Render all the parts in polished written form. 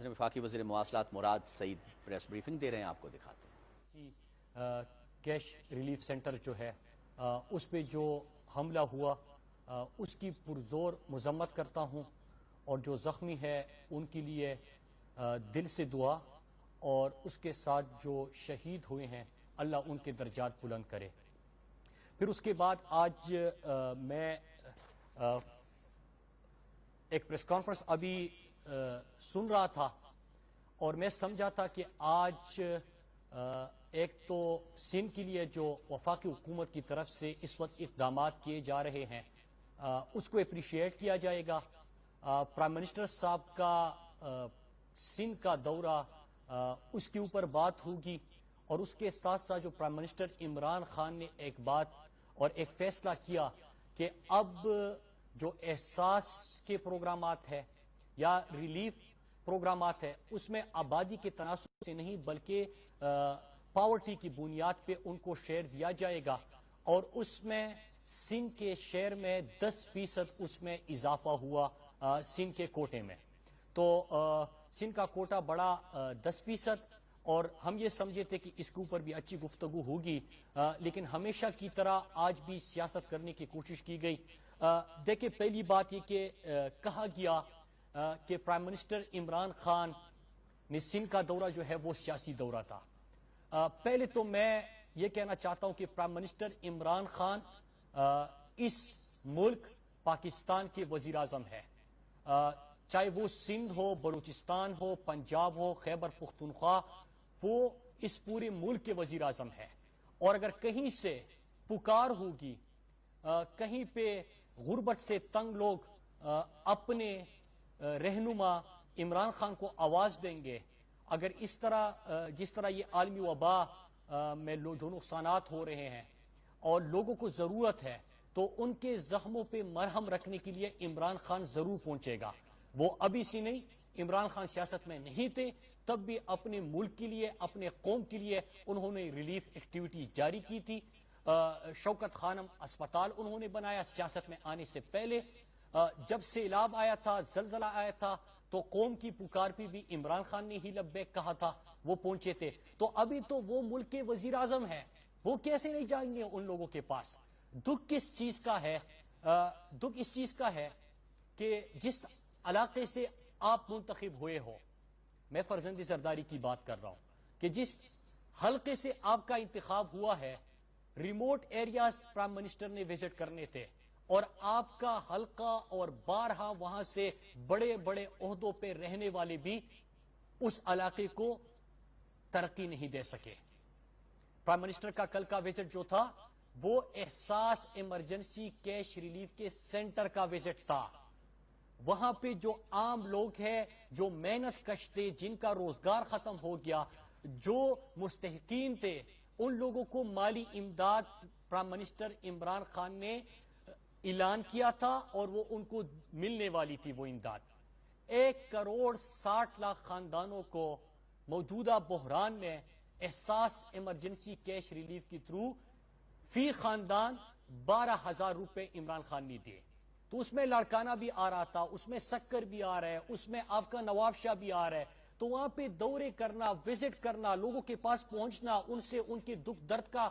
وفاقی وزیر مواصلات مراد سعید پریس بریفنگ دے رہے ہیں، آپ کو دکھاتے ہیں۔ کیش ریلیف سینٹر جو ہے اس پہ جو حملہ ہوا اس کی پرزور مذمت کرتا ہوں، اور جو زخمی ہے ان کے لیے دل سے دعا، اور اس کے ساتھ جو شہید ہوئے ہیں اللہ ان کے درجات بلند کرے۔ پھر اس کے بعد آج میں ایک پریس کانفرنس ابھی سن رہا تھا، اور میں سمجھا تھا کہ آج ایک تو سندھ کے لیے جو وفاقی حکومت کی طرف سے اس وقت اقدامات کیے جا رہے ہیں اس کو اپریشیٹ کیا جائے گا۔ پرائم منسٹر صاحب کا سندھ کا دورہ اس کے اوپر بات ہوگی، اور اس کے ساتھ ساتھ جو پرائم منسٹر عمران خان نے ایک بات اور ایک فیصلہ کیا کہ اب جو احساس کے پروگرامات ہے یا ریلیف پروگرامات ہے اس میں آبادی کے تناسب سے نہیں بلکہ پاورٹی کی بنیاد پہ ان کو شیئر دیا جائے گا، اور اس میں سندھ کے شیئر میں 10% اس میں اضافہ ہوا سندھ کے کوٹے میں۔ تو سندھ کا کوٹا بڑا 10%، اور ہم یہ سمجھے تھے کہ اس کے اوپر بھی اچھی گفتگو ہوگی، لیکن ہمیشہ کی طرح آج بھی سیاست کرنے کی کوشش کی گئی۔ دیکھیں، پہلی بات یہ کہ کہا گیا کہ پرائم منسٹر عمران خان نے سندھ کا دورہ جو ہے وہ سیاسی دورہ تھا۔ پہلے تو میں یہ کہنا چاہتا ہوں کہ پرائم منسٹر عمران خان اس ملک پاکستان کے وزیر اعظم ہے، چاہے وہ سندھ ہو، بلوچستان ہو، پنجاب ہو، خیبر پختونخوا، وہ اس پورے ملک کے وزیر اعظم ہے۔ اور اگر کہیں سے پکار ہوگی، کہیں پہ غربت سے تنگ لوگ اپنے رہنما عمران خان کو آواز دیں گے، اگر اس طرح جس طرح یہ عالمی وبا میں جو نقصانات ہو رہے ہیں اور لوگوں کو ضرورت ہے، تو ان کے زخموں پہ مرہم رکھنے کے لیے عمران خان ضرور پہنچے گا۔ وہ ابھی سے نہیں، عمران خان سیاست میں نہیں تھے تب بھی اپنے ملک کے لیے، اپنے قوم کے لیے انہوں نے ریلیف ایکٹیویٹی جاری کی تھی۔ شوکت خانم اسپتال انہوں نے بنایا سیاست میں آنے سے پہلے۔ جب سیلاب آیا تھا، زلزلہ آیا تھا، تو قوم کی پکار پہ بھی عمران خان نے ہی لبیک کہا تھا، وہ پہنچے تھے۔ تو ابھی تو وہ ملک کے وزیر اعظم ہیں، وہ کیسے نہیں جائیں گے ان لوگوں کے پاس؟ دکھ کس چیز کا ہے؟ دکھ اس چیز کا ہے کہ جس علاقے سے آپ منتخب ہوئے ہو، میں فرزند زرداری کی بات کر رہا ہوں، کہ جس حلقے سے آپ کا انتخاب ہوا ہے، ریموٹ ایریاز پرائم منسٹر نے وزٹ کرنے تھے، اور آپ کا حلقہ اور بارہا وہاں سے بڑے بڑے عہدوں پہ رہنے والے بھی اس علاقے کو ترقی نہیں دے سکے۔ پرائم منسٹر کا کل کا وزٹ جو تھا وہ احساس ایمرجنسی کیش ریلیف کے سینٹر کا وزٹ تھا۔ وہاں پہ جو عام لوگ ہیں، جو محنت کش تھے، جن کا روزگار ختم ہو گیا، جو مستحقین تھے، ان لوگوں کو مالی امداد پرائم منسٹر عمران خان نے اعلان کیا تھا، اور وہ ان کو ملنے والی تھی وہ امداد۔ 1,60,00,000 خاندانوں کو موجودہ بحران میں احساس ایمرجنسی کیش ریلیف کے تھرو فی خاندان 12,000 روپے عمران خان نے دیے۔ تو اس میں لاڑکانہ بھی آ رہا تھا، اس میں سکر بھی آ رہا ہے، اس میں آپ کا نواب شاہ بھی آ رہا ہے۔ تو وہاں پہ دورے کرنا، وزٹ کرنا، لوگوں کے پاس پہنچنا، ان سے ان کے دکھ درد کا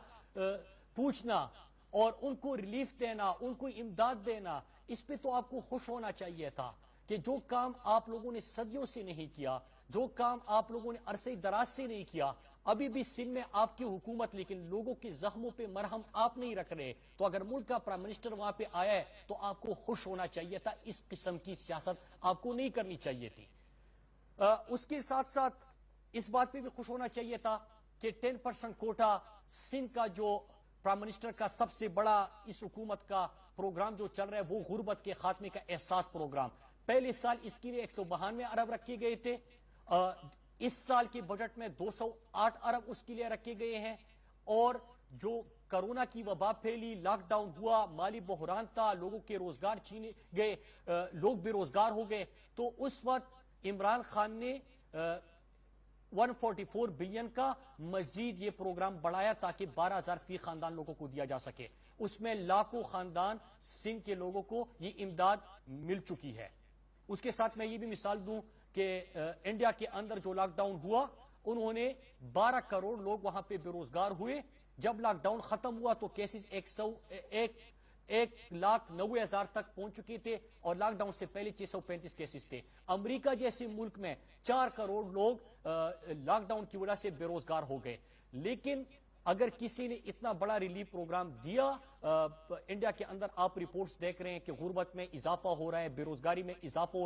پوچھنا اور ان کو ریلیف دینا، ان کو امداد دینا، اس پہ تو آپ کو خوش ہونا چاہیے تھا کہ جو کام آپ لوگوں نے صدیوں سے نہیں کیا، جو کام آپ لوگوں نے عرصے دراز سے نہیں کیا، ابھی بھی سندھ میں آپ کی حکومت، لیکن لوگوں کے زخموں پہ مرہم آپ نہیں رکھ رہے۔ تو اگر ملک کا پرائم منسٹر وہاں پہ آیا ہے تو آپ کو خوش ہونا چاہیے تھا، اس قسم کی سیاست آپ کو نہیں کرنی چاہیے تھی۔ اس کے ساتھ ساتھ اس بات پہ بھی خوش ہونا چاہیے تھا کہ 10% کوٹا سندھ کا جو پرائم منسٹر کا سب سے بڑا اس حکومت کا پروگرام جو چل رہا ہے وہ غربت کے خاتمے کا احساس پروگرام، پہلے سال اس کے لیے 192 ارب رکھے گئے تھے، اس سال کے بجٹ میں 208 ارب اس کے لیے رکھے گئے ہیں۔ اور جو کرونا کی وبا پھیلی، لاک ڈاؤن ہوا، مالی بحران تھا، لوگوں کے روزگار چھینے گئے، لوگ بے روزگار ہو گئے، تو اس وقت عمران خان نے 144 بلین کا مزید یہ پروگرام بڑھایا تاکہ 12,000 فی خاندان لوگوں کو دیا جا سکے۔ اس میں لاکھوں خاندان سندھ کے لوگوں کو یہ امداد مل چکی ہے۔ اس کے ساتھ میں یہ بھی مثال دوں کہ انڈیا کے اندر جو لاک ڈاؤن ہوا انہوں نے 12 کروڑ لوگ وہاں پہ بے روزگار ہوئے. جب لاک ڈاؤن ختم ہوا تو کیسز 1,90,000 تک پہنچ چکے تھے اور لاک ڈاؤن سے پہلے 635 کیسز تھے. امریکہ جیسے ملک میں 4 کروڑ لوگ لاک ڈاؤن کی وجہ سے بے روزگار ہو گئے. لیکن اگر کسی نے اتنا بڑا ریلیف پروگرام دیا, انڈیا کے اندر آپ رپورٹس دیکھ رہے ہیں کہ غربت میں اضافہ ہو رہا ہے, بے روزگاری میں اضافہ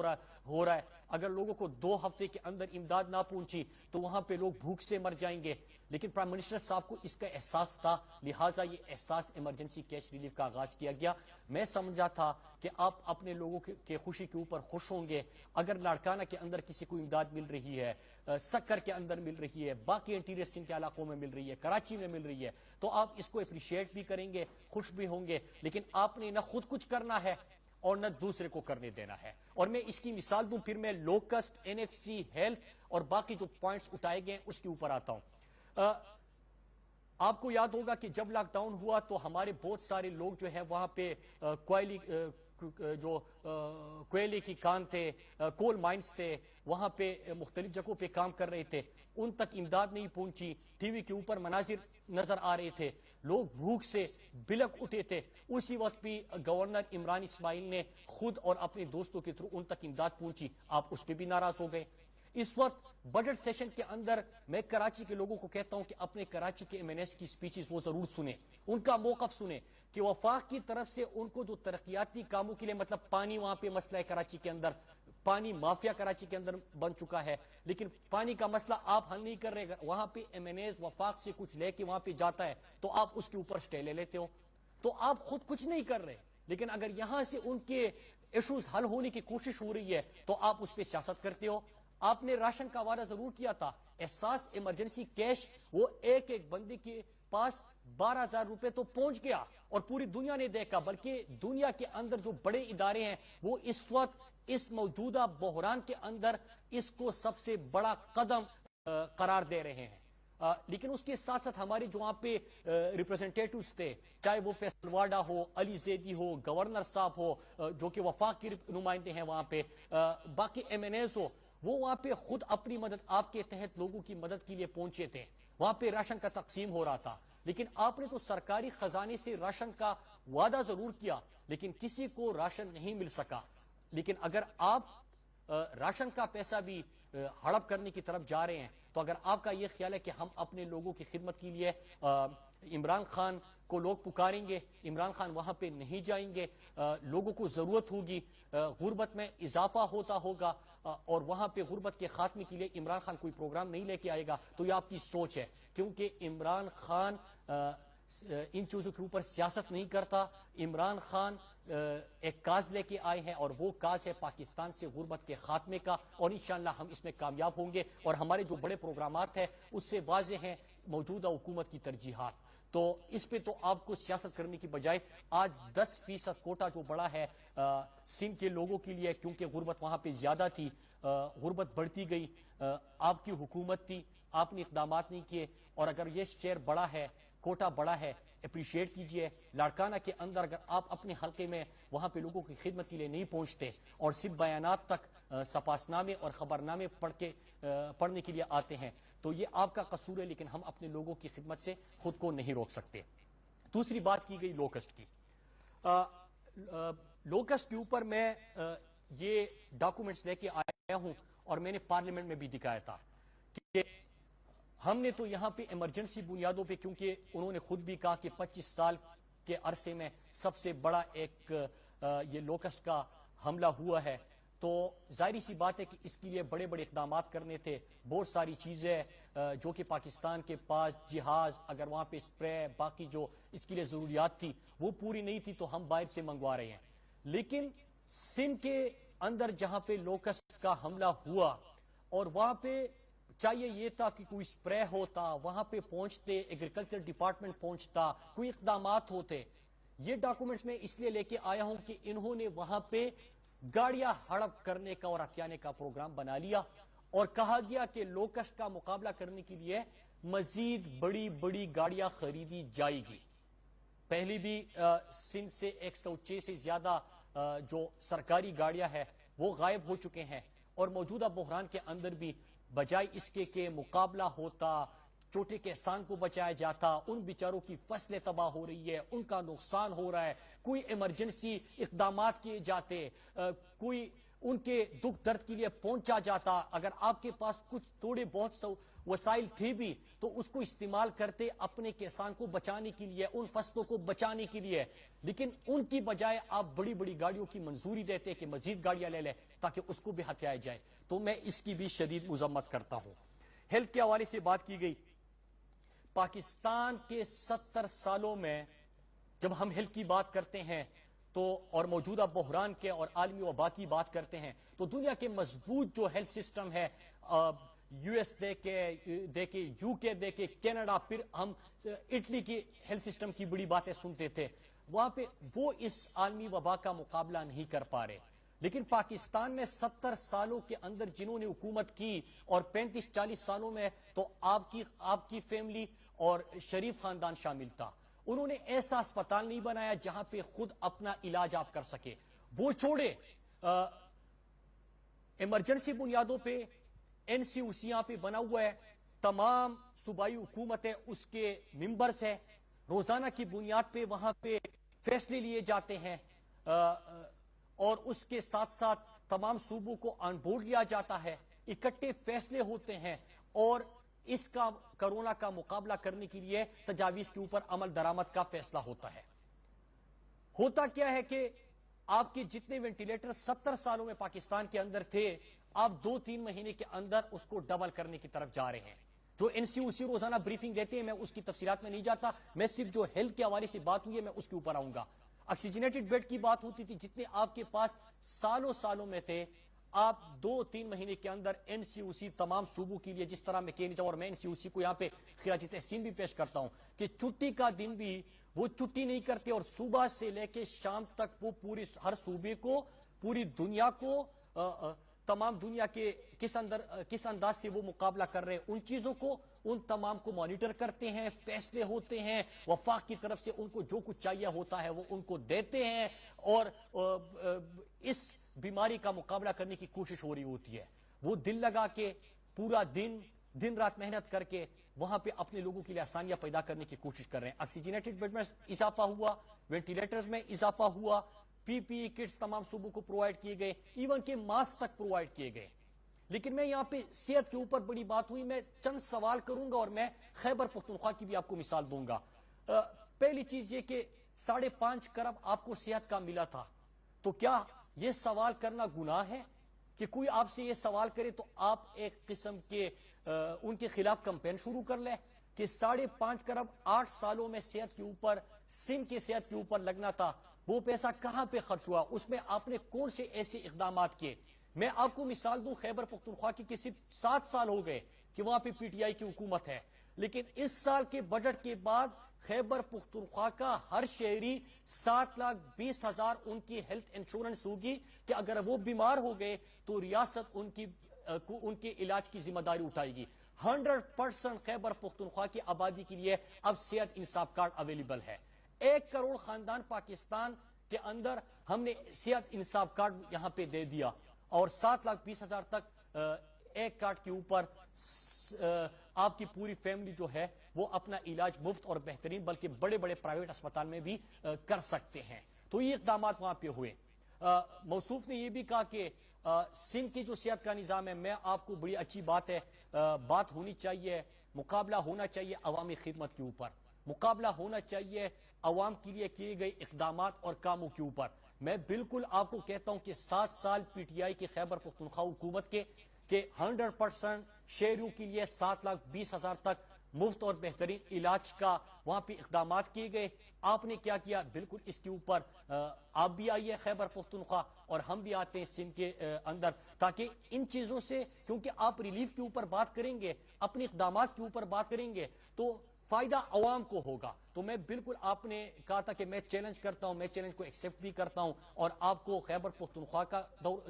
ہو رہا ہے. اگر لوگوں کو 2 ہفتے کے اندر امداد نہ پہنچی تو وہاں پہ لوگ بھوک سے مر جائیں گے. لیکن پرائم منسٹر صاحب کو اس کا احساس تھا, لہٰذا یہ احساس ایمرجنسی کیش ریلیف کا آغاز کیا گیا. میں سمجھا تھا کہ آپ اپنے لوگوں کے خوشی کے اوپر خوش ہوں گے. اگر لاڑکانہ کے اندر کسی کو امداد مل رہی ہے, سکر کے اندر مل رہی ہے, باقی انٹیریئر سندھ کے علاقوں میں مل رہی ہے, کراچی میں مل رہی ہے, تو آپ اس کو اپریشیٹ بھی کریں گے, خوش بھی ہوں گے. لیکن آپ نے نہ خود کچھ کرنا ہے اور نہ دوسرے کو کرنے دینا ہے. اور میں اس کی مثال دوں, پھر میں لوکسٹ, NFC, ہیلتھ اور باقی جو پوائنٹس اٹھائے گئے اس کے اوپر آتا ہوں. آپ کو یاد ہوگا کہ جب لاک ڈاؤن ہوا تو ہمارے بہت سارے لوگ جو ہے وہاں پہ کوئلے کی کان تھے, کول مائنز تھے, وہاں پہ مختلف جگہوں پہ کام کر رہے تھے, ان تک امداد نہیں پہنچی. ٹی وی کے اوپر مناظر نظر آ رہے تھے, لوگ بھوک سے بلک اٹھے تھے. اسی وقت بھی گورنر عمران اسماعیل نے خود اور اپنے دوستوں کے تھرو ان تک امداد پہنچی. آپ اس پہ بھی ناراض ہو گئے. اس وقت بجٹ سیشن کے اندر میں کراچی کے لوگوں کو کہتا ہوں کہ اپنے کراچی کے MNS کی سپیچز وہ ضرور سنیں, ان کا موقف سنیں کہ وفاق کی طرف سے ان کو جو ترقیاتی کاموں کے لیے, مطلب پانی وہاں پہ مسئلہ ہے کراچی کے اندر, پانی مافیا کراچی کے اندر بن چکا ہے, لیکن پانی کا مسئلہ آپ حل نہیں کر رہے. وہاں پہ MNAs وفاق سے کچھ لے کے وہاں پہ جاتا ہے تو آپ اس کے اوپر سٹے لے لیتے ہو, تو آپ خود کچھ نہیں کر رہے. لیکن اگر یہاں سے ان کے ایشوز حل ہونے کی کوشش ہو رہی ہے تو آپ اس پہ سیاست کرتے ہو. آپ نے راشن کا وعدہ ضرور کیا تھا, احساس ایمرجنسی کیش وہ ایک بندے کے پاس 12,000 روپے تو پہنچ گیا اور پوری دنیا نے دیکھا, بلکہ دنیا کے اندر جو بڑے ادارے ہیں وہ اس وقت اس موجودہ بحران کے اندر اس کو سب سے بڑا قدم قرار دے رہے ہیں. لیکن اس کے ساتھ ساتھ ہمارے جو وہاں پہ ریپرزنٹیٹوز تھے, چاہے وہ فیصل واڈا ہو, علی زیدی ہو, گورنر صاحب ہو جو کہ وفاق کے نمائندے ہیں وہاں پہ, باقی MNAs ہو, وہ وہاں پہ خود اپنی مدد آپ کے تحت لوگوں کی مدد کے لیے پہنچے تھے. وہاں پہ راشن کا تقسیم ہو رہا تھا, لیکن آپ نے تو سرکاری خزانے سے راشن کا وعدہ ضرور کیا لیکن کسی کو راشن نہیں مل سکا. لیکن اگر آپ راشن کا پیسہ بھی ہڑپ کرنے کی طرف جا رہے ہیں تو اگر آپ کا یہ خیال ہے کہ ہم اپنے لوگوں کی خدمت کے لیے عمران خان کو لوگ پکاریں گے, عمران خان وہاں پہ نہیں جائیں گے, لوگوں کو ضرورت ہوگی, غربت میں اضافہ ہوتا ہوگا اور وہاں پہ غربت کے خاتمے کے لیے عمران خان کوئی پروگرام نہیں لے کے آئے گا, تو یہ آپ کی سوچ ہے. کیونکہ عمران خان ان چیزوں کے اوپر سیاست نہیں کرتا. عمران خان ایک کاز لے کے آئے ہیں اور وہ کاز ہے پاکستان سے غربت کے خاتمے کا, اور انشاءاللہ ہم اس میں کامیاب ہوں گے. اور ہمارے جو بڑے پروگرامات ہیں اس سے واضح ہیں موجودہ حکومت کی ترجیحات. تو اس پہ تو آپ کو سیاست کرنے کی بجائے آج 10% کوٹا جو بڑا ہے سندھ کے لوگوں کے لیے, کیونکہ غربت وہاں پہ زیادہ تھی, غربت بڑھتی گئی, آپ کی حکومت تھی, آپ نے اقدامات نہیں کیے. اور اگر یہ شیئر بڑا ہے, کوٹا بڑا ہے, اپریشیٹ کیجئے. لاڑکانہ کے اندر اگر آپ اپنے حلقے میں وہاں پہ لوگوں کی خدمت کے لیے نہیں پہنچتے اور صرف بیانات تک سپاسنامے اور خبرنامے پڑھنے کے لیے آتے ہیں تو یہ آپ کا قصور ہے, لیکن ہم اپنے لوگوں کی خدمت سے خود کو نہیں روک سکتے. دوسری بات کی گئی لوکسٹ کی. لوکسٹ کے اوپر میں یہ ڈاکومنٹس لے کے آیا ہوں اور میں نے پارلیمنٹ میں بھی دکھایا تھا کہ ہم نے تو یہاں پہ ایمرجنسی بنیادوں پہ, کیونکہ انہوں نے خود بھی کہا کہ 25 سال کے عرصے میں سب سے بڑا ایک یہ لوکسٹ کا حملہ ہوا ہے, تو ظاہری سی بات ہے کہ اس کے لیے بڑے بڑے اقدامات کرنے تھے. بہت ساری چیزیں جو کہ پاکستان کے پاس جہاز, اگر وہاں پہ اسپرے, باقی جو اس کے لیے ضروریات تھی وہ پوری نہیں تھی تو ہم باہر سے منگوا رہے ہیں. لیکن سندھ کے اندر جہاں پہ لوکسٹ کا حملہ ہوا اور وہاں پہ چاہیے یہ تھا کہ کوئی اسپرے ہوتا, وہاں پہ پہنچتے, ایگریکلچر ڈپارٹمنٹ پہنچتا, کوئی اقدامات ہوتے. یہ ڈاکومنٹس میں اس لیے لے کے آیا ہوں کہ انہوں نے وہاں پہ گاڑیاں ہڑپ کرنے کا اور ہتھیانے کا پروگرام بنا لیا اور کہا گیا کہ لوکسٹ کا مقابلہ کرنے کے لیے مزید بڑی بڑی گاڑیاں خریدی جائے گی. پہلی بھی سندھ سے 106 سے زیادہ جو سرکاری گاڑیاں ہیں وہ غائب ہو چکے ہیں, اور موجودہ بحران کے اندر بھی بجائے اس کے کہ مقابلہ ہوتا، چھوٹے کسان کو بچایا جاتا، ان بیچاروں کی فصلیں تباہ ہو رہی ہے، ان کا نقصان ہو رہا ہے، کوئی ایمرجنسی اقدامات کیے جاتے، کوئی ان کے دکھ درد کے لیے پہنچا جاتا، اگر آپ کے پاس کچھ تھوڑے بہت وسائل تھے بھی تو اس کو استعمال کرتے اپنے کسان کو بچانے کے لیے، ان فصلوں کو بچانے کے لیے، لیکن ان کی بجائے آپ بڑی بڑی گاڑیوں کی منظوری دیتے کہ مزید گاڑیاں لے لیں تاکہ اس کو بھی ہتھیایا جائے. تو میں اس کی بھی شدید مذمت کرتا ہوں. ہیلتھ کے حوالے سے بات کی گئی. پاکستان کے 70 سالوں میں جب ہم ہیلتھ کی بات کرتے ہیں تو اور موجودہ بحران کے اور عالمی وبا کی بات کرتے ہیں تو دنیا کے مضبوط جو ہیلتھ سسٹم ہے، یو ایس دیکھے، یو کے دیکھے، کینیڈا، پھر ہم اٹلی کی ہیلتھ سسٹم کی بڑی باتیں سنتے تھے، وہاں پہ وہ اس عالمی وبا کا مقابلہ نہیں کر پا رہے. لیکن پاکستان میں 70 سالوں کے اندر جنہوں نے حکومت کی اور 35-40 سالوں میں تو آپ کی فیملی اور شریف خاندان شامل تھا، انہوں نے ایسا اسپتال نہیں بنایا جہاں پہ خود اپنا علاج آپ کر سکے. وہ چھوڑے ایمرجنسی بنیادوں پہ این سی او سی یہاں پہ بنا ہوا ہے، تمام صوبائی حکومتیں اس کے ممبرز ہیں، روزانہ کی بنیاد پہ وہاں پہ فیصلے لیے جاتے ہیں، اور اس کے ساتھ ساتھ تمام صوبوں کو آن بورڈ لیا جاتا ہے، اکٹھے فیصلے ہوتے ہیں اور اس کا کرونا کا مقابلہ کرنے کے لیے تجاویز کے اوپر عمل درآمد کا فیصلہ ہوتا ہے. ہوتا کیا ہے کہ آپ کے جتنے وینٹیلیٹر 70 سالوں میں پاکستان کے اندر تھے، آپ 2-3 مہینے کے اندر اس کو ڈبل کرنے کی طرف جا رہے ہیں. جو این سی او سی روزانہ بریفنگ دیتے ہیں، میں اس کی تفصیلات میں نہیں جاتا، میں صرف جو ہیلتھ کے حوالے سے بات ہوئی ہے میں اس کے اوپر آؤں گا. آکسیجنیٹڈ بیڈ کی بات ہوتی تھی، جتنے آپ کے پاس سالوں میں تھے، آپ 2-3 مہینے کے اندر این سی او سی تمام صوبوں کے لیے، جس طرح میں کہنے چاہوں، اور میں این سی او سی کو یہاں پہ خراج تحسین بھی پیش کرتا ہوں کہ چھٹی کا دن بھی وہ چھٹی نہیں کرتے اور صبح سے لے کے شام تک وہ ہر صوبے کو، پوری دنیا کو، تمام دنیا کے کس انداز سے وہ مقابلہ کر رہے ہیں، ان چیزوں کو، ان تمام کو مانیٹر کرتے ہیں، فیصلے ہوتے ہیں، وفاق کی طرف سے ان کو جو کچھ چاہیے ہوتا ہے وہ ان کو دیتے ہیں، اور اس بیماری کا مقابلہ کرنے کی کوشش ہو رہی ہوتی ہے. وہ دل لگا کے پورا دن رات محنت کر کے وہاں پہ اپنے لوگوں کے لیے آسانیاں پیدا کرنے کی کوشش کر رہے ہیں. آکسیجنیٹڈ بیڈ میں اضافہ ہوا، وینٹیلیٹرز میں اضافہ ہوا، پی پی ای کٹس تمام صوبوں کو پرووائڈ کیے گئے، ایون کہ ماسک تک پرووائڈ کیے گئے. لیکن میں یہاں پہ صحت کے اوپر بڑی بات ہوئی، میں چند سوال کروں گا اور میں خیبر پختونخوا کی بھی آپ کو مثال دوں گا. پہلی چیز یہ کہ 5.5 کروڑ آپ کو صحت کا ملا تھا، تو کیا یہ سوال کرنا گناہ ہے کہ کوئی آپ سے یہ سوال کرے تو آپ ایک قسم کے ان کے خلاف کمپین شروع کر لیں کہ 5.5 کروڑ 8 سالوں میں صحت کے اوپر، سندھ کے صحت کے اوپر لگنا تھا، وہ پیسہ کہاں پہ خرچ ہوا، اس میں آپ نے کون سے ایسے اقدامات کیے. میں آپ کو مثال دوں خیبر پختونخوا کی کہ صرف 7 سال ہو گئے کہ وہاں پہ پی ٹی آئی کی حکومت ہے، لیکن اس سال کے بجٹ کے بعد خیبر پختونخوا کا ہر شہری 7,20,000 ان کی ہیلتھ انشورنس ہوگی کہ اگر وہ بیمار ہو گئے تو ریاست ان کے علاج کی ذمہ داری اٹھائے گی. 100% خیبر پختونخوا کی آبادی کے لیے اب صحت انصاف کارڈ اویلیبل ہے. 1 کروڑ خاندان پاکستان کے اندر ہم نے صحت انصاف کارڈ یہاں پہ دے دیا، اور 7,20,000 تک ایک کارڈ کے اوپر آپ کی پوری فیملی جو ہے وہ اپنا علاج مفت اور بہترین بلکہ بڑے بڑے پرائیویٹ اسپتال میں بھی کر سکتے ہیں. تو یہ اقدامات وہاں پہ ہوئے. موصوف نے یہ بھی کہا کہ سندھ کی جو صحت کا نظام ہے، میں آپ کو بڑی اچھی بات ہونی چاہیے، مقابلہ ہونا چاہیے عوامی خدمت کے اوپر، مقابلہ ہونا چاہیے عوام کے لیے کیے گئے اقدامات اور کاموں کے اوپر. میں بالکل آپ کو کہتا ہوں کہ 7 سال پی ٹی آئی کی خیبر پختونخوا حکومت کے کہ 100% شہریوں کے لیے 7,20,000 تک مفت اور بہترین علاج کا وہاں پہ اقدامات کیے گئے. آپ نے کیا کیا؟ بالکل اس کے اوپر آپ بھی آئیے خیبر پختونخوا اور ہم بھی آتے ہیں سندھ کے اندر، تاکہ ان چیزوں سے، کیونکہ آپ ریلیف کے اوپر بات کریں گے، اپنے اقدامات کے اوپر بات کریں گے تو فائدہ عوام کو ہوگا. تو میں بالکل، آپ نے کہا تھا کہ میں چیلنج کرتا ہوں، میں چیلنج کو ایکسیپٹ بھی کرتا ہوں اور آپ کو خیبر پختونخوا کا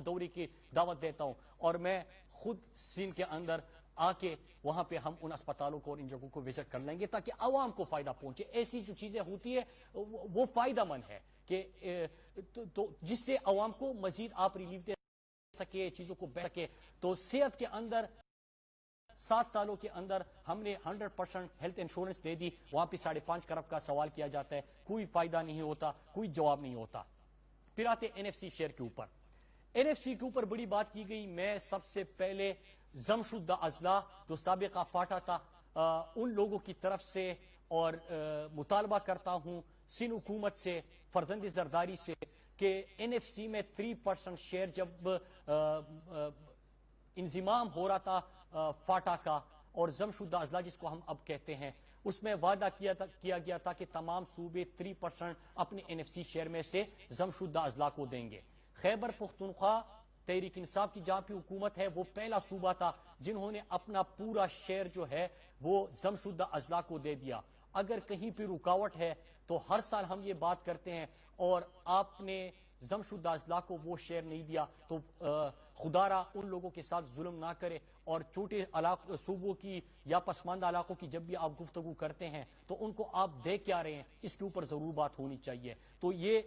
دورے کی دعوت دیتا ہوں، اور میں خود سندھ کے اندر آ کے وہاں پہ ہم ان اسپتالوں کو اور ان جگہوں کو وزٹ کر لیں گے تاکہ عوام کو فائدہ پہنچے. ایسی جو چیزیں ہوتی ہے وہ فائدہ مند ہے کہ جس سے عوام کو مزید آپ ریلیف دے سکے, چیزوں کو بہتر سکے. تو صحت کے اندر 7 سالوں کے اندر ہم نے 100% ہیلتھ انشورنس دے دی. وہاں پہ 5.5 کروڑ کا سوال کیا جاتا ہے, کوئی فائدہ نہیں ہوتا, کوئی جواب نہیں ہوتا. پھر آتے NFC شیئر کے اوپر. NFC کے اوپر بڑی بات کی گئی. میں سب سے پہلے ضمشدہ اضلاع جو سابقہ فاٹا تھا ان لوگوں کی طرف سے اور مطالبہ کرتا ہوں سندھ حکومت سے, فرزند زرداری سے, کہ NFC میں 3% شیئر جب انضمام ہو رہا تھا فاٹا کا اور ضمشدہ اضلاع جس کو ہم اب کہتے ہیں, اس میں وعدہ کیا گیا تھا کہ تمام صوبے 3% اپنے NFC شیئر میں سے ضمشدہ اضلاع کو دیں گے. خیبر پختونخوا تحریک انصاف کی جہاں پہ حکومت ہے وہ پہلا صوبہ تھا جنہوں نے اپنا پورا شیئر جو ہے وہ ضمشدہ اضلاع کو دے دیا. اگر کہیں پہ رکاوٹ ہے تو ہر سال ہم یہ بات کرتے ہیں اور آپ نے ضمشدہ اضلاع کو وہ شیئر نہیں دیا تو خدا را ان لوگوں کے ساتھ ظلم نہ کرے, اور چھوٹے صوبوں کی یا پسماندہ علاقوں کی جب بھی آپ گفتگو کرتے ہیں تو ان کو آپ دیکھ کیا رہے ہیں, اس کے اوپر ضرور بات ہونی چاہیے. تو یہ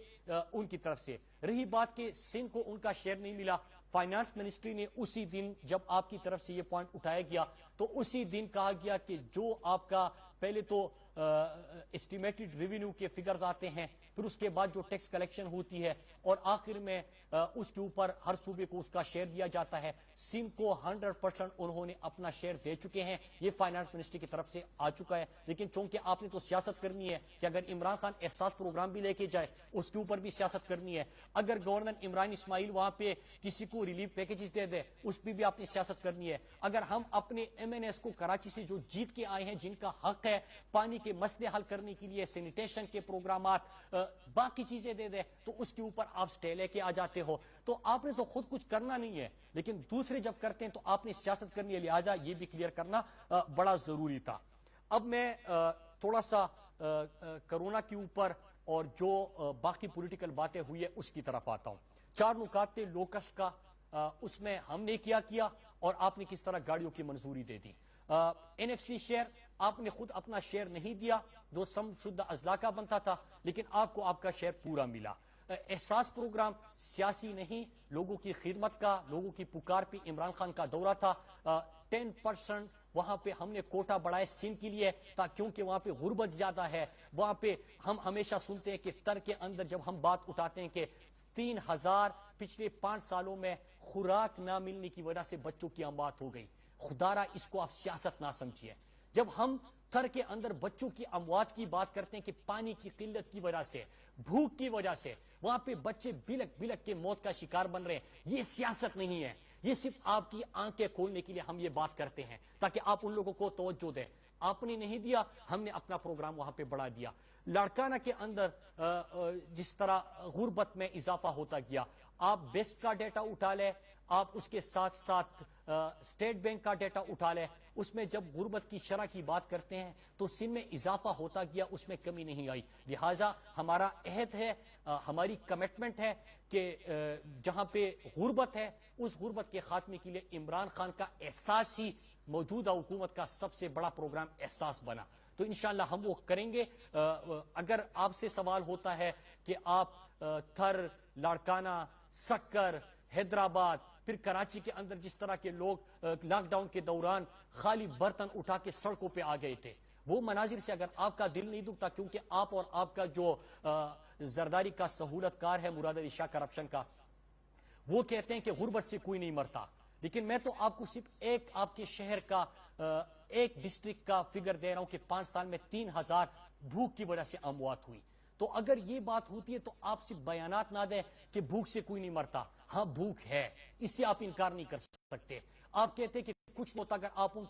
ان کی طرف سے رہی بات کہ سندھ کو ان کا شیئر نہیں ملا. فائنانس منسٹری نے اسی دن جب آپ کی طرف سے یہ پوائنٹ اٹھایا گیا تو اسی دن کہا گیا کہ جو آپ کا پہلے تو اسٹیمیٹڈ ریونیو کے فگرز آتے ہیں, پھر اس کے بعد جو ٹیکس کلیکشن ہوتی ہے اور آخر میں اس کے اوپر ہر صوبے کو اس کا شیئر دیا جاتا ہے. سندھ کو 100% انہوں نے اپنا شیئر دے چکے ہیں, یہ فائنانس منسٹری کی طرف سے آ چکا ہے. لیکن چونکہ آپ نے تو سیاست کرنی ہے کہ اگر عمران خان احساس پروگرام بھی لے کے جائے اس کے اوپر بھی سیاست کرنی ہے, اگر گورنر عمران اسماعیل وہاں پہ کسی کو ریلیف پیکیجز دے دے اس پہ بھی آپ نے سیاست کرنی ہے, اگر ہم اپنے MNS کو کراچی سے جو جیت کے آئے ہیں جن کا حق ہے پانی کے مسئلے حل کرنے کے لیے سینیٹیشن کے پروگرامات باقی چیزیں دے دے تو اس کے اوپر آپ سٹے لے کے آ جاتے ہو. تو آپ نے تو خود کچھ کرنا نہیں ہے لیکن دوسرے جب کرتے ہیں تو آپ نے سیاست کرنی ہے, لہٰذا یہ بھی کلیئر کرنا بڑا ضروری تھا. اب میں تھوڑا سا کرونا کے اوپر اور جو باقی پولیٹیکل باتیں ہوئی ہے اس کی طرف آتا ہوں. 4 نکات تھے لوکس کا, اس میں ہم نے کیا اور آپ نے کس طرح گاڑیوں کی منظوری دے دی. NFC شیئر آپ نے خود اپنا شیئر نہیں دیا, جو ضمشدہ اضلاع کا بنتا تھا, لیکن آپ کو آپ کا شیئر پورا ملا. احساس پروگرام سیاسی نہیں, لوگوں کی خدمت کا, لوگوں کی پکار پہ عمران خان کا دورہ تھا. 10% وہاں پہ ہم نے کوٹا بڑھائے سندھ کے لیے کیونکہ وہاں پہ غربت زیادہ ہے. وہاں پہ ہم ہمیشہ سنتے ہیں کہ تر کے اندر جب ہم بات اٹھاتے ہیں کہ 3000 پچھلے 5 سالوں میں خوراک نہ ملنے کی وجہ سے بچوں کی اموات ہو گئی. خدارا اس کو آپ سیاست نہ سمجھیے. جب ہم تھر کے اندر بچوں کی اموات کی بات کرتے ہیں کہ پانی کی قلت کی وجہ سے, بھوک کی وجہ سے وہاں پہ بچے بلک بلک کے موت کا شکار بن رہے ہیں, یہ سیاست نہیں ہے, یہ صرف آپ کی آنکھیں کھولنے کے لیے ہم یہ بات کرتے ہیں تاکہ آپ ان لوگوں کو توجہ دیں. آپ نے نہیں دیا, ہم نے اپنا پروگرام وہاں پہ بڑھا دیا. لاڑکانہ کے اندر جس طرح غربت میں اضافہ ہوتا گیا, آپ بیسٹ کا ڈیٹا اٹھا لیں, آپ اس کے ساتھ ساتھ اسٹیٹ بینک کا ڈیٹا اٹھا لیں, اس میں جب غربت کی شرح کی بات کرتے ہیں تو سندھ میں اضافہ ہوتا گیا, اس میں کمی نہیں آئی. لہٰذا ہمارا عہد ہے, ہماری کمٹمنٹ ہے کہ جہاں پہ غربت ہے اس غربت کے خاتمے کے لیے عمران خان کا احساس ہی موجودہ حکومت کا سب سے بڑا پروگرام احساس بنا. تو انشاءاللہ ہم وہ کریں گے. اگر آپ سے سوال ہوتا ہے کہ آپ تھر, لاڑکانہ, سکر, حیدرآباد, پھر کراچی کے اندر جس طرح کے لوگ لاک ڈاؤن کے دوران خالی برتن اٹھا کے سڑکوں پہ آ گئے تھے, وہ مناظر سے اگر آپ کا دل نہیں دکھتا, کیونکہ آپ اور آپ کا جو زرداری کا سہولت کار ہے مراد علی شاہ کرپشن کا, وہ کہتے ہیں کہ غربت سے کوئی نہیں مرتا, لیکن میں تو آپ کو صرف ایک آپ کے شہر کا ایک ڈسٹرکٹ کا فگر دے رہا ہوں کہ 5 سال میں 3000 بھوک کی وجہ سے اموات ہوئی. تو اگر یہ بات ہوتی ہے تو آپ صرف بیانات نہ دیں کہ بھوک سے کوئی نہیں مرتا. ہاں بھوک ہے, اس سے آپ انکار نہیں کر سکتے. آپ کہتے کہ کچھ ہوتا اگر آپ ان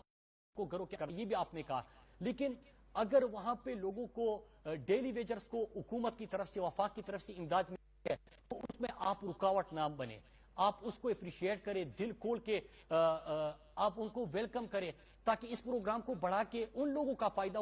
کو گھروں کے, یہ بھی آپ نے کہا, لیکن اگر وہاں پہ لوگوں کو ڈیلی ویجرز کو حکومت کی طرف سے, وفاق کی طرف سے امداد ملتی ہے تو اس میں آپ رکاوٹ نہ بنے, آپ اس کو اپریشیٹ کریں, دل کھول کے آپ ان کو ویلکم کریں, تاکہ اس پروگرام کو بڑھا کے ان لوگوں کا فائدہ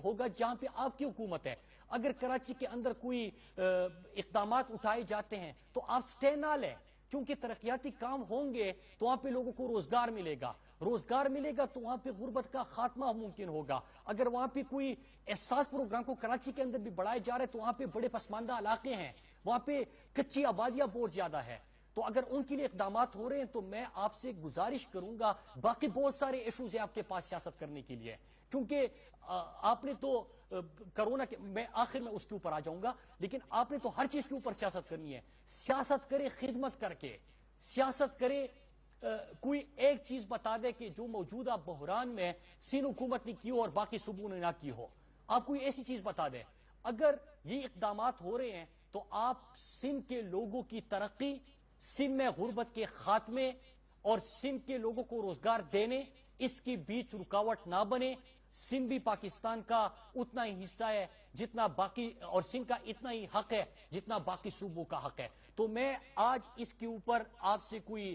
ہوگا جہاں پہ آپ کی حکومت ہے. اگر کراچی کے اندر کوئی اقدامات اٹھائے جاتے ہیں تو آپ سٹے نہ لیں, کیونکہ ترقیاتی کام ہوں گے تو وہاں پہ لوگوں کو روزگار ملے گا, روزگار ملے گا تو وہاں پہ غربت کا خاتمہ ممکن ہوگا. اگر وہاں پہ کوئی احساس پروگرام کو کراچی کے اندر بھی بڑھائے جا رہے تو وہاں پہ بڑے پسماندہ علاقے ہیں, وہاں پہ کچی آبادیاں بہت زیادہ ہے, تو اگر ان کے لیے اقدامات ہو رہے ہیں تو میں آپ سے گزارش کروں گا، باقی بہت سارے ایشوز ہیں آپ کے پاس سیاست کرنے کے لیے، کیونکہ آپ نے تو کرونا کے، میں آخر میں اس کے اوپر آ جاؤں گا، لیکن آپ نے تو ہر چیز کے اوپر سیاست کرنی ہے. سیاست کرے خدمت کر کے، سیاست کرے کوئی ایک چیز بتا دے کہ جو موجودہ بحران میں سندھ حکومت نے کی ہو اور باقی صوبوں نے نہ کی ہو. آپ کوئی ایسی چیز بتا دیں. اگر یہ اقدامات ہو رہے ہیں تو آپ سندھ کے لوگوں کی ترقی، سندھ میں غربت کے خاتمے اور سندھ کے لوگوں کو روزگار دینے، اس کے بیچ رکاوٹ نہ بنے. سندھ بھی پاکستان کا اتنا ہی حصہ ہے جتنا باقی، اور سندھ کا اتنا ہی حق ہے جتنا باقی صوبوں کا حق ہے. تو میں آج اس کے اوپر آپ سے کوئی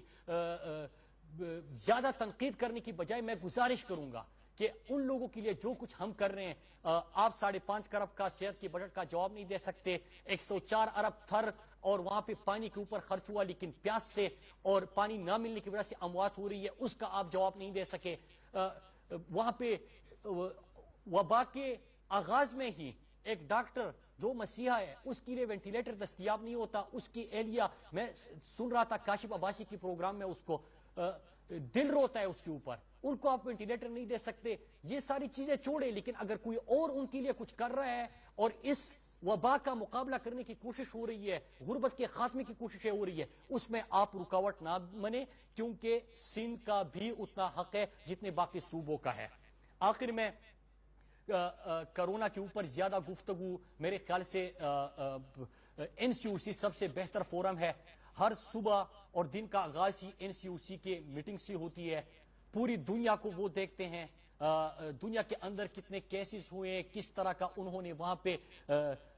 زیادہ تنقید کرنے کی بجائے میں گزارش کروں گا کہ ان لوگوں کے لیے جو کچھ ہم کر رہے ہیں، آپ 5.5 ارب کا صحت کے بجٹ کا جواب نہیں دے سکتے. 104 ارب تھر اور وہاں پہ پانی کے اوپر خرچ ہوا، لیکن پیاس سے اور پانی نہ ملنے کی وجہ سے اموات ہو رہی ہے، اس کا آپ جواب نہیں دے سکے. وہاں پہ وبا کے آغاز میں ہی ایک ڈاکٹر جو مسیحا ہے، اس کے لیے وینٹیلیٹر دستیاب نہیں ہوتا. اس کی اہلیہ، میں سن رہا تھا کاشف عباسی کی پروگرام میں، اس کو دل روتا ہے اس کے اوپر. ان کو آپ وینٹیلیٹر نہیں دے سکتے. یہ ساری چیزیں چھوڑے، لیکن اگر کوئی اور ان کے لیے کچھ کر رہا ہے اور اس وبا کا مقابلہ کرنے کی کوشش ہو رہی ہے، غربت کے خاتمے کی کوششیں ہو رہی ہے، اس میں آپ رکاوٹ نہ بنے، کیونکہ سندھ کا بھی اتنا حق ہے جتنے باقی صوبوں کا ہے. آخر میں کرونا کے اوپر زیادہ گفتگو میرے خیال سے NCOC سب سے بہتر فورم ہے. ہر صبح اور دن کا آغاز ہی NCOC کے میٹنگ سے ہوتی ہے. پوری دنیا کو وہ دیکھتے ہیں، دنیا کے اندر کتنے کیسز ہوئے ہیں، کس طرح کا انہوں نے وہاں پہ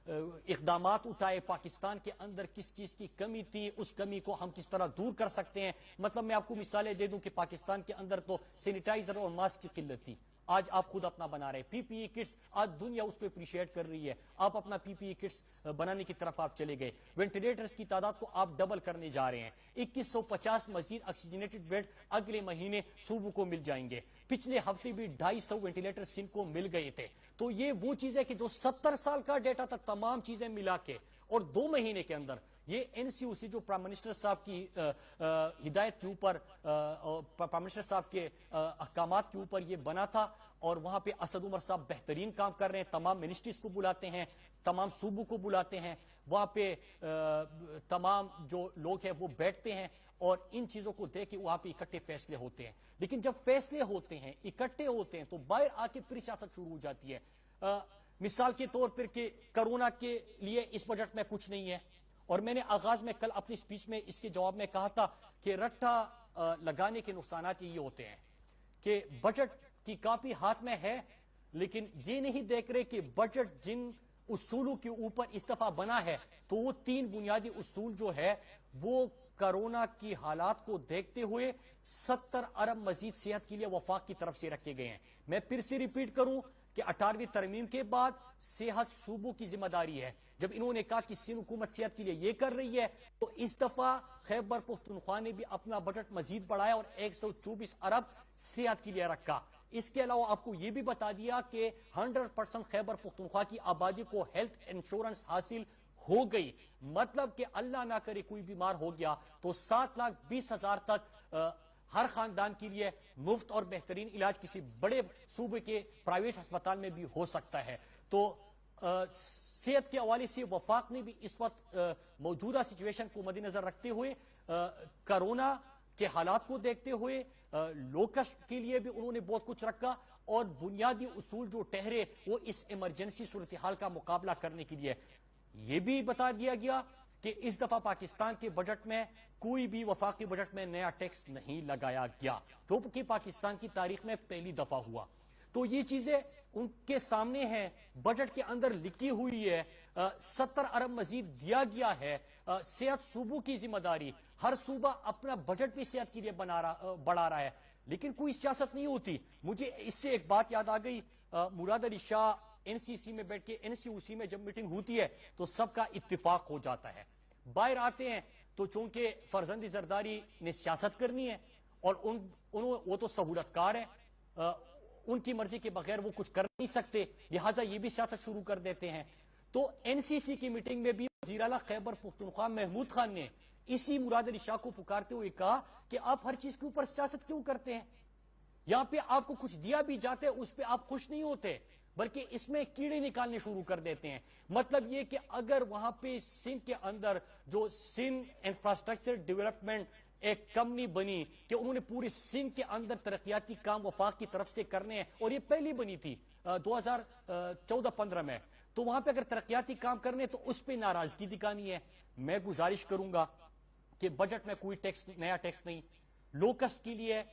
اقدامات اٹھائے، پاکستان کے اندر کس چیز کی کمی تھی، اس کمی کو ہم کس طرح دور کر سکتے ہیں. مطلب میں آپ کو مثالیں دے دوں کہ پاکستان کے اندر تو سینیٹائزر اور ماسک کی قلت تھی، آج آپ خود اپنا بنا رہے. PPE کٹس، آج دنیا اس کو اپریشیٹ کر رہی ہے، آپ اپنا PPE کٹس بنانے کی طرف آپ چلے گئے. وینٹیلیٹرز کی تعداد کو آپ ڈبل کرنے جا رہے ہیں. 2150 مزید آکسیجنیٹڈ بیڈ اگلے مہینے صوبوں کو مل جائیں گے. پچھلے ہفتے بھی 250 وینٹیلیٹر سندھ کو مل گئے تھے. تو یہ وہ چیز ہے کہ جو 70 سال کا ڈیٹا تھا، تمام چیزیں ملا کے، اور 2 مہینے کے اندر یہ NCOC جو پرائم منسٹر صاحب کی ہدایت کے اوپر، پرائم منسٹر صاحب کے احکامات کے اوپر یہ بنا تھا. اور وہاں پہ اسد عمر صاحب بہترین کام کر رہے ہیں. تمام منسٹریز کو بلاتے ہیں، تمام صوبوں کو بلاتے ہیں، وہاں پہ تمام جو لوگ ہیں وہ بیٹھتے ہیں اور ان چیزوں کو دیکھ کے وہاں پہ اکٹھے فیصلے ہوتے ہیں. لیکن جب فیصلے ہوتے ہیں، اکٹھے ہوتے ہیں، تو باہر آ کے پھر سیاست شروع ہو جاتی ہے. مثال کے طور پر کہ کرونا کے لیے اس بجٹ میں کچھ نہیں ہے، اور میں نے آغاز میں کل اپنی سپیچ میں اس کے جواب میں کہا تھا کہ رٹا لگانے کے نقصانات یہ ہوتے ہیں کہ بجٹ کی کاپی ہاتھ میں ہے، لیکن یہ نہیں دیکھ رہے کہ بجٹ جن اصولوں کے اوپر اس دفعہ بنا ہے، تو وہ 3 بنیادی اصول جو ہے وہ کرونا کی حالات کو دیکھتے ہوئے 70 ارب مزید صحت کے لیے وفاق کی طرف سے رکھے گئے ہیں. میں پھر سے ریپیٹ کروں کہ 18ویں ترمیم کے بعد صحت صوبوں کی ذمہ داری ہے. جب انہوں نے کہا کہ سندھ حکومت صحت کے لیے یہ کر رہی ہے، تو اس دفعہ خیبر پختونخوا نے بھی اپنا بجٹ مزید بڑھایا اور 124 ارب صحت کے لیے رکھا. اس کے علاوہ آپ کو یہ بھی بتا دیا کہ 100% خیبر پختونخوا کی آبادی کو ہیلتھ انشورنس حاصل ہو گئی. مطلب کہ اللہ نہ کرے کوئی بیمار ہو گیا تو 7,20,000 تک ہر خاندان کے لیے مفت اور بہترین علاج کسی بڑے صوبے کے پرائیویٹ ہسپتال میں بھی ہو سکتا ہے. تو صحت کے حوالے سے وفاق نے بھی اس وقت موجودہ سچویشن کو مد نظر رکھتے ہوئے، کرونا کے حالات کو دیکھتے ہوئے، لوکسٹ کے لیے بھی انہوں نے بہت کچھ رکھا، اور بنیادی اصول جو ٹھہرے وہ اس ایمرجنسی صورتحال کا مقابلہ کرنے کے لیے. یہ بھی بتا دیا گیا کہ اس دفعہ پاکستان کے بجٹ میں کوئی بھی وفاقی بجٹ میں نیا ٹیکس نہیں لگایا گیا، جو کہ پاکستان کی تاریخ میں پہلی دفعہ ہوا. تو یہ چیزیں ان کے سامنے ہیں، بجٹ کے اندر لکھی ہوئی ہے. 70 ارب مزید دیا گیا ہے. صحت صوبوں کی ذمہ داری، ہر صوبہ اپنا بجٹ بھی صحت کے لیے بڑھا رہا ہے، لیکن کوئی سیاست نہیں ہوتی. مجھے اس سے ایک بات یاد آ گئی، مراد علی شاہ NCC میں بیٹھ کے، NCOC میں جب میٹنگ ہوتی ہے تو سب کا اتفاق ہو جاتا ہے. باہر آتے ہیں تو چونکہ فرزند زرداری نے سیاست کرنی ہے اور وہ تو سہولت کار ہے، ان کی مرضی کے بغیر وہ کچھ کر نہیں سکتے، لہٰذا یہ بھی سیاست شروع کر دیتے ہیں. تو NCC کی میٹنگ میں بھی وزیر اعلیٰ خیبر پختونخوا محمود خان نے اسی مراد علی شاہ کو پکارتے ہوئے کہا کہ آپ ہر چیز کے اوپر سیاست کیوں کرتے ہیں؟ یہاں پہ آپ کو کچھ دیا بھی جاتے اس پہ آپ خوش نہیں ہوتے بلکہ اس میں کیڑے نکالنے شروع کر دیتے ہیں. مطلب یہ کہ اگر وہاں پہ سندھ کے اندر جو سندھ انفراسٹرکچر ڈیولپمنٹ ایک کمپنی بنی کہ انہوں نے پورے سندھ کے اندر ترقیاتی کام وفاق کی طرف سے کرنے ہیں اور یہ پہلی بنی تھی 2014-15 میں, تو وہاں پہ اگر ترقیاتی کام کرنے تو اس پہ ناراضگی دکھانی ہے. میں گزارش کروں گا کہ بجٹ میں کوئی ٹیکس نیا ٹیکس نہیں, لوکسٹ کے لیے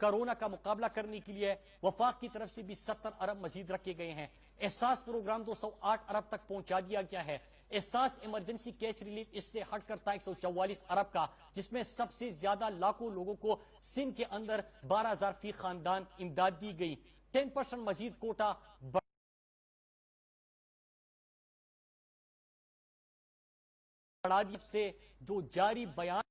کرونا کا مقابلہ کرنے کے لیے وفاق کی طرف سے بھی 70 ارب مزید رکھے گئے ہیں. احساس پروگرام 208 ارب تک پہنچا دیا گیا ہے. احساس ایمرجنسی کیش ریلیف اس سے ہٹ کرتا 144 ارب کا, جس میں سب سے زیادہ لاکھوں لوگوں کو سندھ کے اندر 12,000 فی خاندان امداد دی گئی. 10% مزید کوٹا بڑھا دی سے جو جاری بیان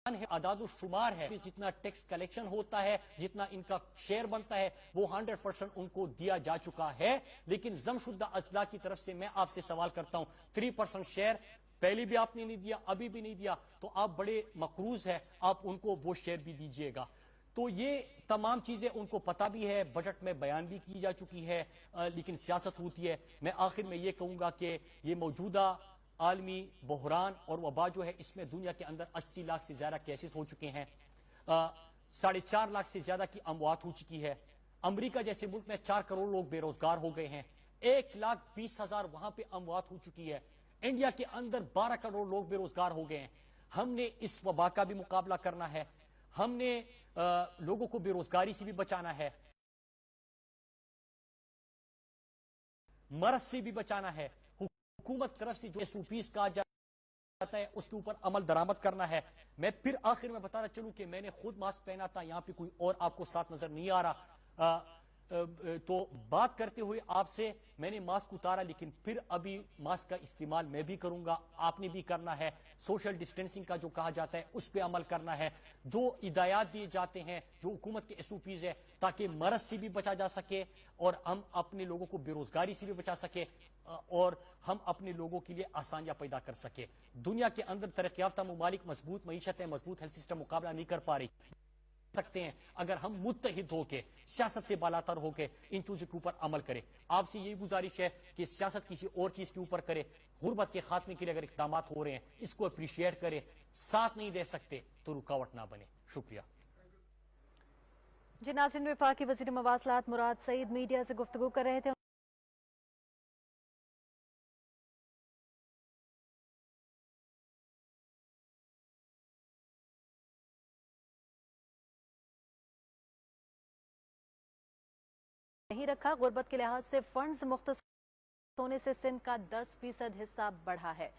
ہے, اعداد و شمار ہے, جتنا ٹیکس کلیکشن ہوتا ہے, جتنا ان کا شیئر بنتا ہے, وہ 100% ان کو دیا جا چکا ہے. لیکن ضم شدہ اضلاع کی طرف سے میں آپ سے سوال کرتا ہوں, 3% شیئر پہلے بھی آپ نے نہیں دیا, ابھی بھی نہیں دیا, تو آپ بڑے مقروض ہیں, آپ ان کو وہ شیئر بھی دیجئے گا. تو یہ تمام چیزیں ان کو پتا بھی ہے, بجٹ میں بیان بھی کی جا چکی ہے, لیکن سیاست ہوتی ہے. میں آخر میں یہ کہوں گا کہ یہ موجودہ عالمی بحران اور وبا جو ہے, اس میں دنیا کے اندر 80 لاکھ سے زیادہ کیسز ہو چکے ہیں, 4.5 لاکھ سے زیادہ کی اموات ہو چکی ہے. امریکہ جیسے ملک میں 4 کروڑ لوگ بے روزگار ہو گئے ہیں, 1,20,000 وہاں پہ اموات ہو چکی ہے. انڈیا کے اندر 12 کروڑ لوگ بے روزگار ہو گئے ہیں. ہم نے اس وبا کا بھی مقابلہ کرنا ہے, ہم نے لوگوں کو بے روزگاری سے بھی بچانا ہے, مرض سے بھی بچانا ہے. حکومت طرف سے جو SOPs کہا جاتا ہے اس کے اوپر عمل درآمد کرنا ہے. میں پھر آخر میں بتانا چلوں کہ میں نے خود ماسک پہنا تھا, یہاں پہ کوئی اور آپ کو ساتھ نظر نہیں آ رہا, تو بات کرتے ہوئے آپ سے میں نے ماسک اتارا, لیکن پھر ابھی ماسک کا استعمال میں بھی کروں گا, آپ نے بھی کرنا ہے. سوشل ڈسٹینسنگ کا جو کہا جاتا ہے اس پہ عمل کرنا ہے, جو ہدایات دیے جاتے ہیں, جو حکومت کے SOPs ہے, تاکہ مرض سے بھی بچا جا سکے اور ہم اپنے لوگوں کو بے روزگاری سے بھی بچا سکے اور ہم اپنے لوگوں کے لیے آسانیاں پیدا کر سکے. دنیا کے اندر ترقی یافتہ ممالک مضبوط معیشتیں, مضبوط ہیلتھ سسٹم مقابلہ نہیں کر پا رہی سکتے ہیں اگر ہم متحد ہو کے, سیاست سے بالاتر ہو کے ان چیزوں کے اوپر عمل کریں. آپ سے یہی گزارش ہے کہ سیاست کسی اور چیز کے اوپر کرے. غربت کے خاتمے کے لیے اگر اقدامات ہو رہے ہیں اس کو اپریشیٹ کرے, ساتھ نہیں دے سکتے تو رکاوٹ نہ بنے. شکریہ. جی ناظرین, وفاقی وزیر مواصلات مراد سعید میڈیا سے گفتگو کر رہے تھے. نہیں رکھا, غربت کے لحاظ سے فنڈز مختص ہونے سے سندھ کا 10% حصہ بڑھا ہے.